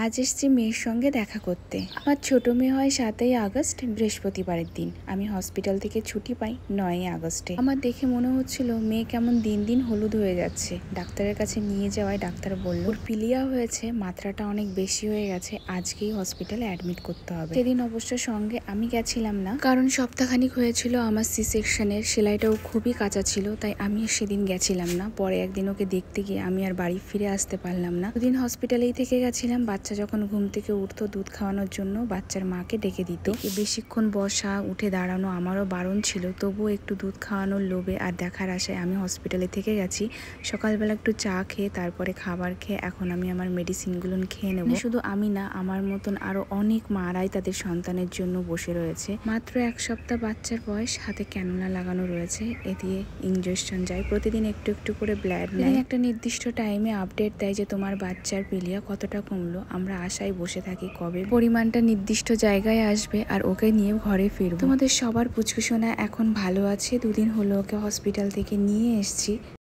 আজ এসেছি মেয়ের সঙ্গে দেখা করতে। আমার ছোট মেয়ে হয় 7ই আগস্ট, বৃহস্পতিবারের দিন। আমি হসপিটাল থেকে ছুটি পাই 9ই আগস্টে। আমার দেখে মনে হচ্ছিল মেয়ে কেমন দিন দিন হলুদ হয়ে যাচ্ছে। ডাক্তারের কাছে নিয়ে যাওয়ায় ডাক্তার বলল ওর পিলিয়া হয়েছে, মাত্রাটা অনেক বেশি হয়ে গেছে, আজকেই হসপিটালে অ্যাডমিট করতে হবে। সেদিন অবশ্য সঙ্গে আমি গেছিলাম না, কারণ সপ্তাহখানিক হয়েছিল আমার সি সেকশনের, সেলাইটাও খুবই কাঁচা ছিল, তাই আমি সেদিন গেছিলাম না। পরে একদিন ওকে দেখতে গিয়ে আমি আর বাড়ি ফিরে আসতে পারলাম না। দুদিন হসপিটালেই থেকে গেছিলাম। বাচ্চা যখন ঘুম থেকে উঠতো দুধ খাওয়ানোর জন্য বাচ্চার মাকে ডেকে দিত। বেশিক্ষণ বসা উঠে দাঁড়ানো আমারও বারণ ছিল, তবুও একটু দুধ খাওয়ানোর লোভে আর দেখার আশায় আমি হসপিটালে থেকে গেছি। সকালবেলা একটু চা খেয়ে তারপরে খাবার খেয়ে এখন আমি আমার মেডিসিনগুলো খেয়ে নেব। শুধু আমি না, আমার মতন আরো অনেক মারাই তাদের সন্তানের জন্য বসে রয়েছে। মাত্র 1 সপ্তাহ বাচ্চার বয়স, হাতে ক্যানুলা লাগানো রয়েছে, এ দিয়ে ইনজেকশন যায়। প্রতিদিন একটু একটু করে ব্লাড নেয়। একটা নির্দিষ্ট টাইমে আপডেট দেয় যে তোমার বাচ্চার পিলিয়া কতটা কমলো। আমরা আশায় বসে থাকি কবে পরিমাণটা নির্দিষ্ট জায়গায় আসবে আর ওকে নিয়ে ঘরে ফিরবো। তোমাদের সবার পুচকুসোনা এখন ভালো আছে। দুদিন হলো ওকে হসপিটাল থেকে নিয়ে এসেছি।